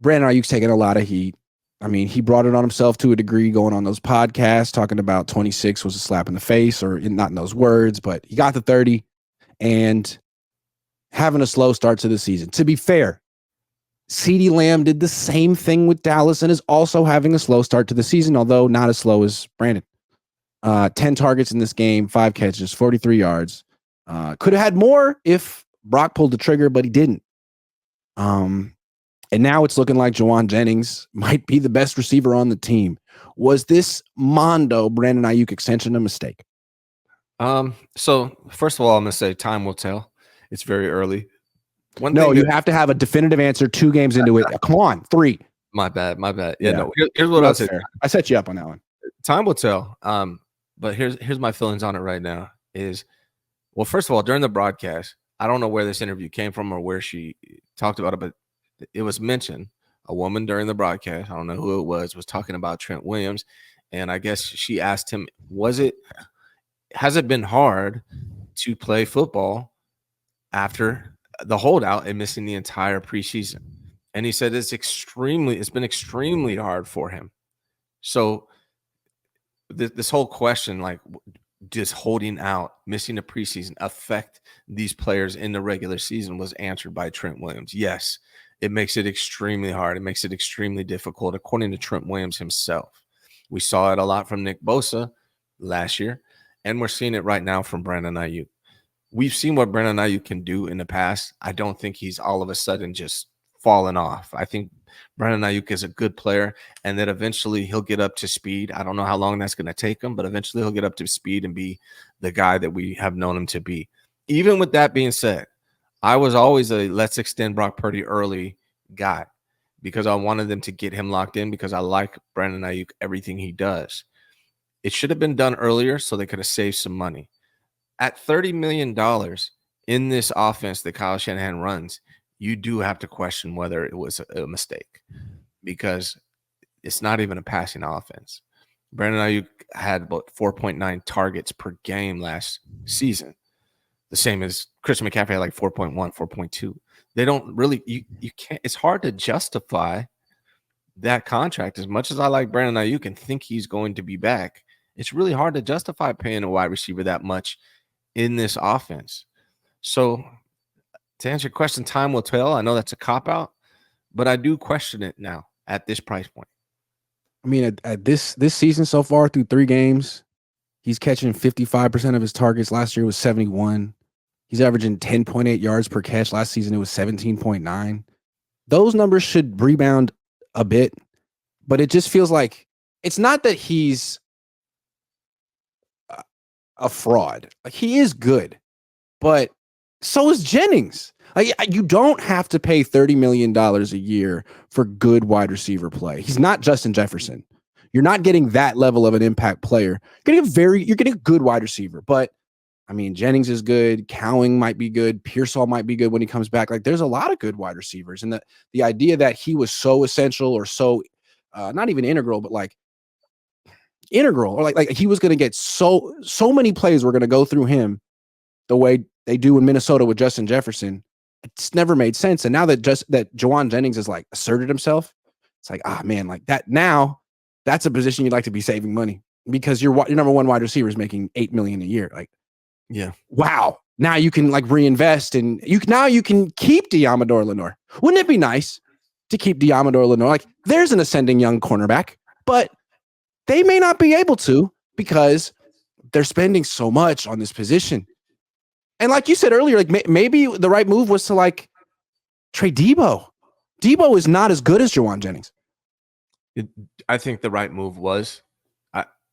Brandon Aiyuk's taking a lot of heat. I mean, he brought it on himself to a degree going on those podcasts, talking about 26 was a slap in the face, or not in those words, but he got the 30 and having a slow start to the season. To be fair, CeeDee Lamb did the same thing with Dallas and is also having a slow start to the season, although not as slow as Brandon. 10 targets in this game, 5 catches, 43 yards. Could have had more if Brock pulled the trigger, but he didn't. And now it's looking like Jauan Jennings might be the best receiver on the team. Was this Mondo Brandon Aiyuk extension a mistake? So first of all, I'm going to say time will tell. It's very early. You have to have a definitive answer 2 games into it. Come on, 3. My bad. Yeah. No. Here's what I'll say. I set you up on that one. Time will tell. But here's my feelings on it right now. Well, first of all, during the broadcast, I don't know where this interview came from or where she talked about it, but it was mentioned. A woman during the broadcast, I don't know who it was talking about Trent Williams, and I guess she asked him, has it been hard to play football after the holdout and missing the entire preseason? And he said it's been extremely hard for him. So this whole question, like, just holding out, missing the preseason affect these players in the regular season, was answered by Trent Williams. Yes, it makes it extremely hard. It makes it extremely difficult, according to Trent Williams himself. We saw it a lot from Nick Bosa last year, and we're seeing it right now from Brandon Aiyuk. We've seen what Brandon Aiyuk can do in the past. I don't think he's all of a sudden just fallen off. I think Brandon Aiyuk is a good player, and that eventually he'll get up to speed. I don't know how long that's going to take him, but eventually he'll get up to speed and be the guy that we have known him to be. Even with that being said, I was always a let's extend Brock Purdy early guy because I wanted them to get him locked in because I like Brandon Aiyuk, everything he does. It should have been done earlier so they could have saved some money. At $30 million in this offense that Kyle Shanahan runs, you do have to question whether it was a mistake because it's not even a passing offense. Brandon Aiyuk had about 4.9 targets per game last season, the same as Christian McCaffrey had like 4.1, 4.2. They don't really, you can't, it's hard to justify that contract. As much as I like Brandon Aiyuk and think he's going to be back, it's really hard to justify paying a wide receiver that much in this offense. So to answer your question, time will tell. I know that's a cop-out, but I do question it now at this price point. I mean, at this season so far through 3 games, he's catching 55% of his targets. Last year was 71. He's averaging 10.8 yards per catch. Last season, it was 17.9. Those numbers should rebound a bit, but it just feels like it's not that he's a fraud. Like, he is good, but so is Jennings. Like, you don't have to pay $30 million a year for good wide receiver play. He's not Justin Jefferson. You're not getting that level of an impact player. You're getting a good wide receiver. But I mean, Jennings is good. Cowing might be good. Pearsall might be good when he comes back. Like, there's a lot of good wide receivers. And the idea that he was so essential or so not even integral, but like integral, or like he was going to get so many plays were going to go through him the way they do in Minnesota with Justin Jefferson. It's never made sense. And now that Jauan Jennings has like asserted himself, it's like, man, like that now, that's a position you'd like to be saving money because your number one wide receiver is making $8 million a year. Like, yeah, wow. Now you can like reinvest and you can keep Diamador Lenore. Wouldn't it be nice to keep Diamador Lenore? Like, there's an ascending young cornerback, but they may not be able to because they're spending so much on this position. And like you said earlier, like maybe the right move was to like trade Debo. Debo is not as good as Jauan Jennings. I think the right move was,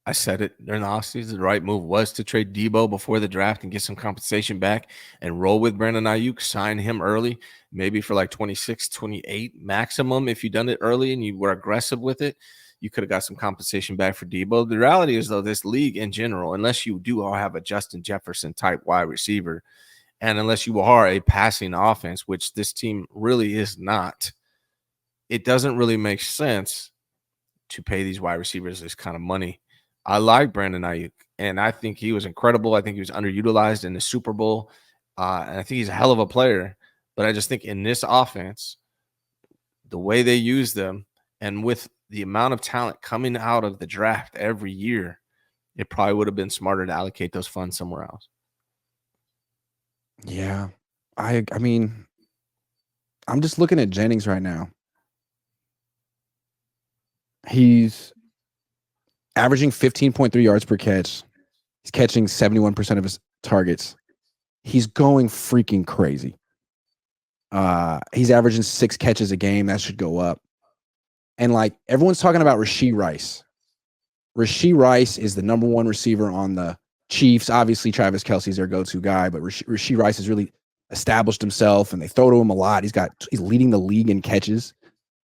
I said it during the offseason, the right move was to trade Debo before the draft and get some compensation back and roll with Brandon Aiyuk, sign him early, maybe for like 26, 28 maximum. If you done it early and you were aggressive with it, you could have got some compensation back for Debo. The reality is, though, this league in general, unless you do have a Justin Jefferson type wide receiver, and unless you are a passing offense, which this team really is not, it doesn't really make sense to pay these wide receivers this kind of money. I like Brandon Aiyuk, and I think he was incredible. I think he was underutilized in the Super Bowl, and I think he's a hell of a player. But I just think in this offense, the way they use them, and with the amount of talent coming out of the draft every year, it probably would have been smarter to allocate those funds somewhere else. Yeah. I mean, I'm just looking at Jennings right now. He's averaging 15.3 yards per catch. He's catching 71% of his targets. He's going freaking crazy. He's averaging 6 catches a game. That should go up. And like everyone's talking about Rashee Rice. Rashee Rice is the number 1 receiver on the Chiefs. Obviously, Travis Kelce's their go-to guy, but Rashee Rice has really established himself, and they throw to him a lot. He's leading the league in catches.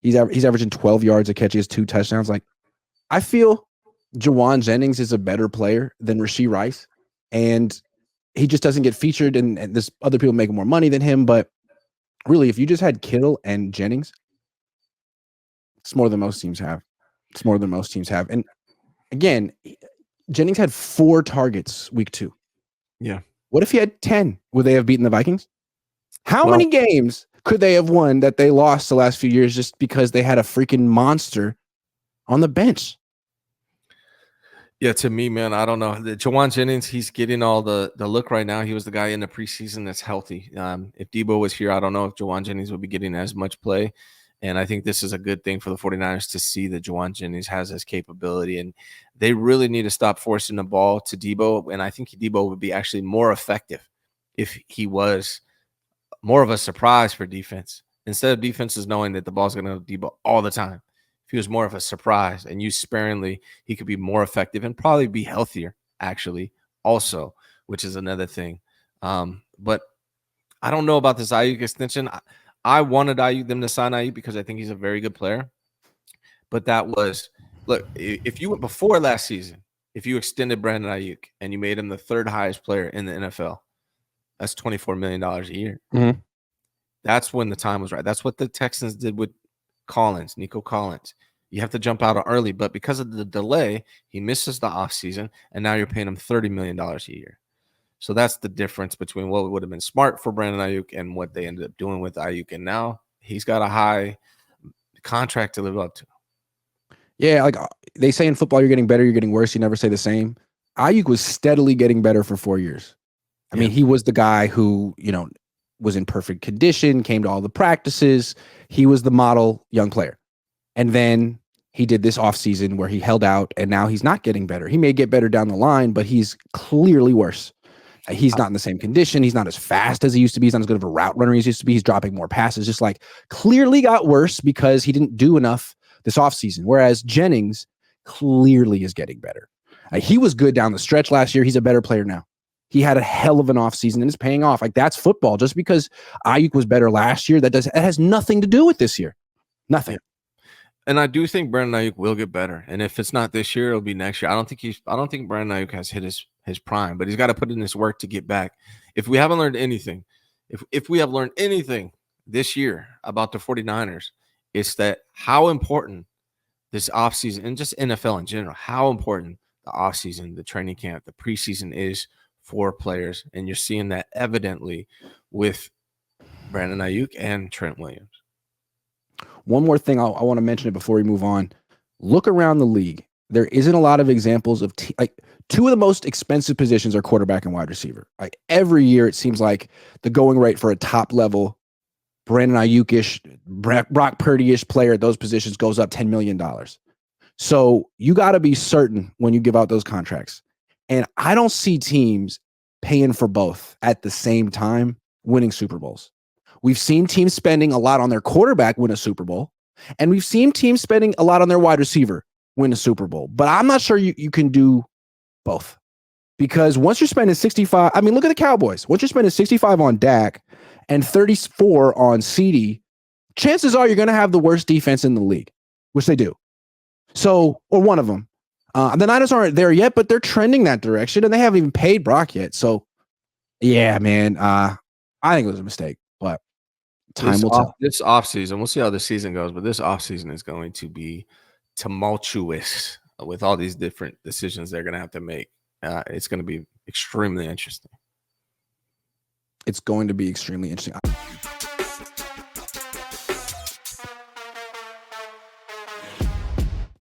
He's averaging 12 yards a catch. He has 2 touchdowns. Like, I feel Jawan Jennings is a better player than Rashee Rice, and he just doesn't get featured. And there's other people making more money than him. But really, if you just had Kittle and Jennings, it's more than most teams have. It's more than most teams have. And again, Jennings had 4 targets week 2. Yeah. What if he had 10? Would they have beaten the Vikings? How many games could they have won that they lost the last few years just because they had a freaking monster on the bench? Yeah, to me, man, I don't know. Jawan Jennings, he's getting all the look right now. He was the guy in the preseason that's healthy. If Debo was here, I don't know if Jawan Jennings would be getting as much play. And I think this is a good thing for the 49ers to see that Jawan Jennings has his capability. And they really need to stop forcing the ball to Debo. And I think Debo would be actually more effective if he was more of a surprise for defense. Instead of defenses knowing that the ball's going to Debo all the time. If he was more of a surprise and used sparingly, he could be more effective and probably be healthier, actually, also, which is another thing. But I don't know about this Aiyuk extension. I wanted them to sign Aiyuk because I think he's a very good player. But that was, look, if you went before last season, if you extended Brandon Aiyuk and you made him the 3rd highest player in the NFL, that's $24 million a year. Mm-hmm. That's when the time was right. That's what the Texans did with Nico Collins. You have to jump out early, but because of the delay, he misses the offseason, and now you're paying him $30 million a year. So that's the difference between what would have been smart for Brandon Aiyuk and what they ended up doing with Aiyuk. And now he's got a high contract to live up to. Yeah, like they say in football, you're getting better, you're getting worse. You never say the same. Aiyuk was steadily getting better for 4 years. I mean, he was the guy who, was in perfect condition, came to all the practices. He was the model young player. And then he did this offseason where he held out, and now he's not getting better. He may get better down the line, but he's clearly worse. He's not in the same condition. He's not as fast as he used to be. He's not as good of a route runner as he used to be. He's dropping more passes. Just like clearly got worse because he didn't do enough this offseason. Whereas Jennings clearly is getting better. He was good down the stretch last year. He's a better player now. He had a hell of an offseason and it's paying off. Like, that's football. Just because Aiyuk was better last year, it has nothing to do with this year. Nothing. And I do think Brandon Aiyuk will get better. And if it's not this year, it'll be next year. I don't think Brandon Aiyuk has hit his prime, but he's got to put in his work to get back. If we haven't learned anything, if we have learned anything this year about the 49ers, it's that how important this offseason and just NFL in general, how important the offseason, the training camp, the preseason is for players. And you're seeing that evidently with Brandon Aiyuk and Trent Williams. One more thing I want to mention it before we move on. Look around the league. There isn't a lot of examples of two of the most expensive positions are quarterback and wide receiver. Like every year, it seems like the going rate for a top level Brandon Aiyuk-ish, Brock Purdy-ish player at those positions goes up $10 million. So you got to be certain when you give out those contracts. And I don't see teams paying for both at the same time winning Super Bowls. We've seen teams spending a lot on their quarterback win a Super Bowl, and we've seen teams spending a lot on their wide receiver win a Super Bowl. But I'm not sure you can do both. Because once you're spending 65, I mean, look at the Cowboys. Once you're spending 65 on Dak and 34 on CD, chances are you're going to have the worst defense in the league, which they do. So, or one of them. The Niners aren't there yet, but they're trending that direction, and they haven't even paid Brock yet. So, yeah, man, I think it was a mistake, but time will tell. This offseason, we'll see how the season goes, but this offseason is going to be tumultuous with all these different decisions they're going to have to make. It's going to be extremely interesting. It's going to be extremely interesting.